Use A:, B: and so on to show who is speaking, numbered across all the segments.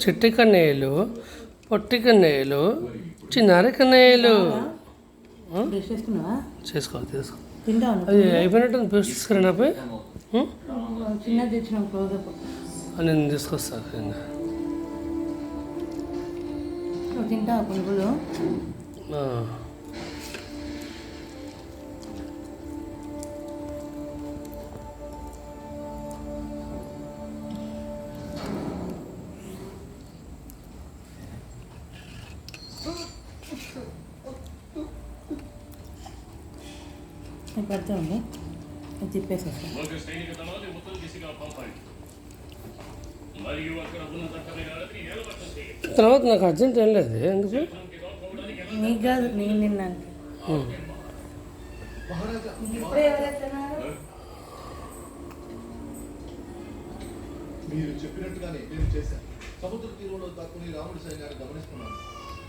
A: చిట్టి కన్నయ్యలు, పొట్టి కన్నయ్యలు, చిన్నారి కన్నయ్యలు. చేసుకోవాలి తీసుకో. అది అయిపోయినట్టు పేస్ట్ తీసుకురా నాపై. నేను తీసుకొస్తా.
B: తింటా పునుగులు. పడుతూ ఉంది, తిప్పేసి వస్తాను.
A: తర్వాత నాకు అర్జెంట్ ఏం లేదు. ఎందుకు
B: నీకు కాదు, నేను తిన్నాను.
C: మీరు చెప్పినట్టుగానే నేను చేశాను. సముద్ర తీరంలో దాక్కుని రాముడి సైన్యాన్ని గమనిస్తున్నాను.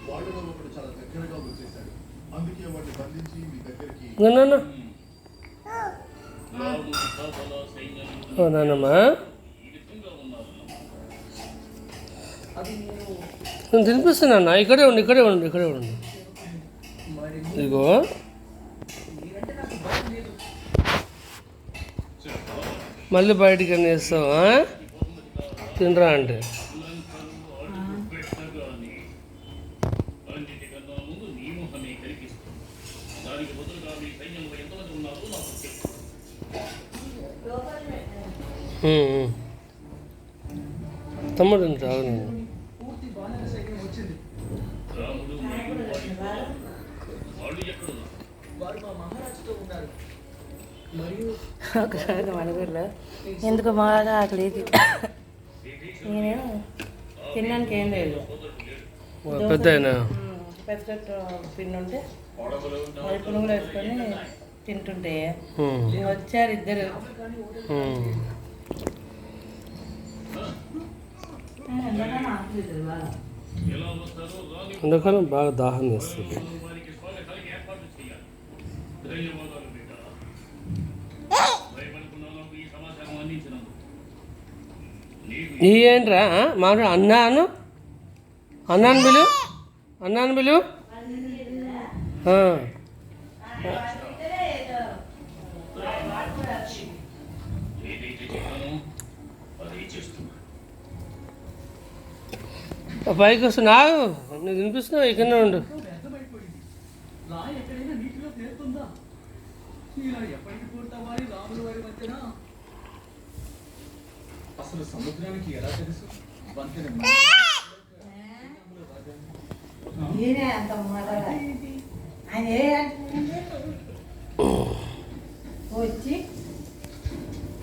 C: వాళ్ళలో ఒకడు చాలా దగ్గరగా వచ్చేసాడు. అందుకే వాడిని బంధించి మీ దగ్గరికి.
A: నాన్నమ్మా నేను తినిపిస్తున్నా. ఇక్కడే ఉండు. ఇదిగో మళ్ళీ బయటికి అన్నీ వేస్తావా? తినరా అంటే తమ్ముడు రావు. నేను
B: ఒకసారి మనగూరులో ఎందుకు బాగా ఆకలి, నేను తినడానికి ఏం లేదు.
A: పెద్ద
B: పెసరట్టు పిండి ఉంటే పునుగులు వేసుకొని తింటుంటే వచ్చారు ఇద్దరు.
A: ఎండాకాలం బాగా దాహం వేస్తుంది. ఏంట్రా మామూలు అన్నాను బిలు. పైకి వస్తున్నా, నువ్వు వినిపిస్తున్నావు. ఇక్కడనే ఉండు.
C: అసలు సముద్రానికి ఎలా తెలుసు?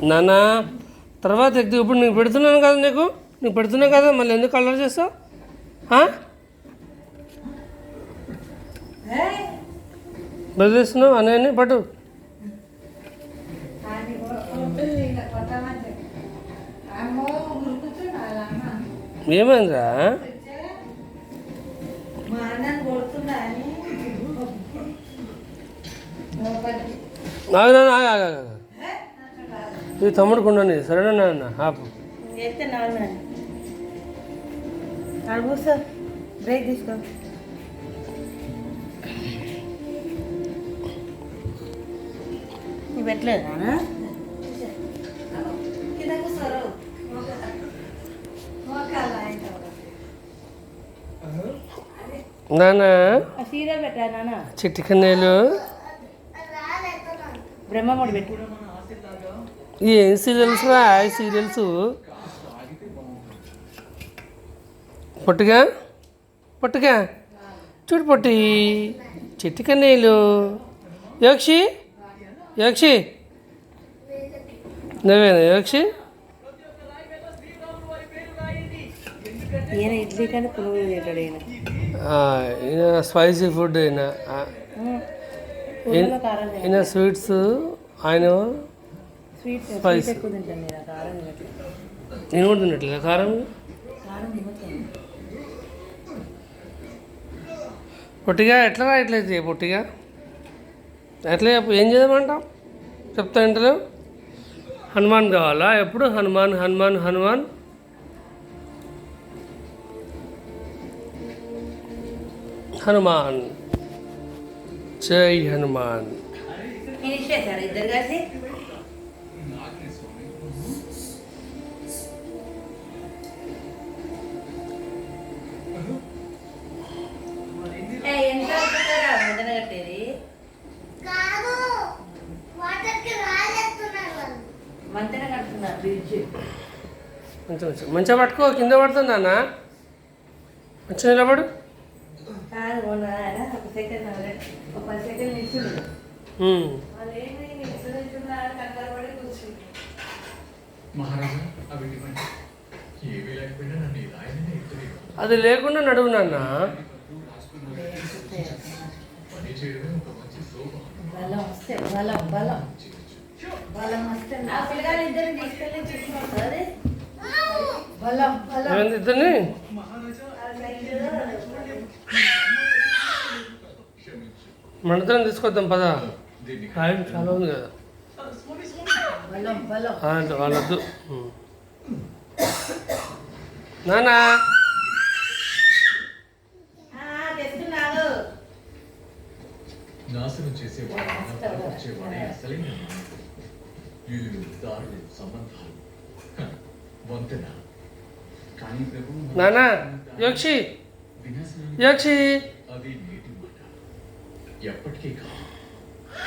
A: నాన్న తర్వాత ఇప్పుడు నీకు పెడుతున్నాను కదా, నీకు పెడుతున్నా కదా, మళ్ళీ ఎందుకు కలర్ చేస్తావు? బదిలేస్తున్నావు అనే పట్టు. ఏమైందిరా? ఇది తమ్ముడికి ఉండండి, సరేనా నాన్న? ఆపు.
B: బ్రేక్ తీసుకో. నువ్వు పెట్టలేదు
A: నాన్న?
B: సీరియల్ పెట్టా నాన్న.
A: చిట్టి కన్నయ్యలు
B: బ్రహ్మముడి పెట్టు.
A: ఏం సీరియల్స్ రా? సీరియల్స్ పొట్టుగా చూడు పొట్టి. చిట్టి కన్నయ్యలు. యోక్షి నువ్వేనా యోక్షి?
B: ఈయన ఇడ్లీ కానీ పునుగులు తింటాడు.
A: ఈయన స్పైసీ ఫుడ్. ఈయన స్వీట్స్. ఆయన స్పైసీ.
B: ఎక్కువ తింటాను నేను. కారం
A: నేను కూడా తినట్లేదు కారం.
B: కారం
A: పొట్టిగా ఎట్లా రాయట్లేదు పొట్టిగా ఎట్లా చెప్పు ఏం చదవమంటావు చెప్తా ఇంటలో హనుమాన్ కావాలా ఎప్పుడు హనుమాన్ హనుమాన్ హనుమాన్ హనుమాన్ జై హనుమాన్
B: ఫినిష్ చేశారు ఇద్దరు కలిసి ఎంత అవుతుందా మందన కట్టేది మంతన కడుతున్నారు బ్రిడ్జ్
A: మంచిగా పట్టుకో కింద పడుతుంది నాన్న మంచిగా నిలబడు
B: కాదు మొన్న ఆయన ఒక సెకండ్ ఒక 10 సెకండ్ నిల్చుండు అదేంటి నిల్చుని నిల్చున్నారు కంగారు పడి కూర్చుంది
D: మహారాజా అవి ఏమీ లేకపోయినా నన్ను ఇలా ఆయననే ఎత్తుడి
A: అది లేకుండా నడువు నాన్న
D: పని చేయడమే ఒక మంచి శోభ
B: బలం వస్తే బలం బలం బలం వస్తే ఆ పిల్లగారు ఇద్దరిని తీసుకెళ్ళి తీసుకుంటారు బలం బలం
A: ఏమైంది ఇద్దరిని మనతో తీసుకొద్దాం పదా
D: దీన్ని
A: టైం చాలా ఉంది కదా
B: బలం బలం
A: వాళ్ళొద్దు నానా
B: తెస్తున్నాడు
D: నాశనం చేసేవాడు వచ్చేవాడే అసలైన నాయకుడు. ఇల్లు దారులు సంబంధాలు వంతెన కానీ ప్రభు
A: నానా యోక్షి
D: వినాశనం
A: యోక్షి
D: అది నేటి మాట ఎప్పటికీ కాదు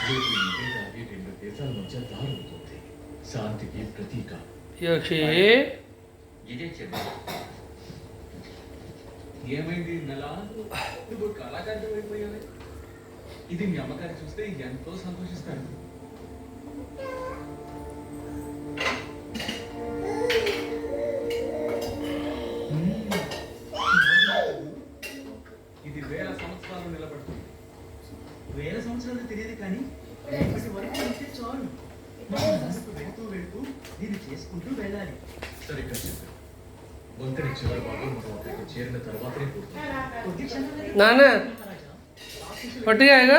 D: రేపు ఇదే దారి 2 దేశాల మధ్య దారుతుంది శాంతికి ప్రతీక
A: యోక్షి
E: ఇదే చెప్పు ఏమైంది నెల నువ్వు కళాకారుడు అయిపోయావే ఇది మీ అమ్మగారు చూస్తే ఎంతో సంతోషిస్తారు ఇది 1000 సంవత్సరాలు నిలబడుతుంది 1000 సంవత్సరాలు తెలియదు కానీ రేపటి వరకు ఉంటే చాలు మనం ముందుకు వెళ్తూ దీన్ని చేసుకుంటూ వెళ్ళాలి
D: సరిగ్గా చెప్పారు వంతెన చివరి భాగం మనం అక్కడికి చేరిన తర్వాతనే పూర్తి
E: కొద్ది క్షణాలే
A: నానా
E: మహారాజా
A: పొట్టిగా ఇక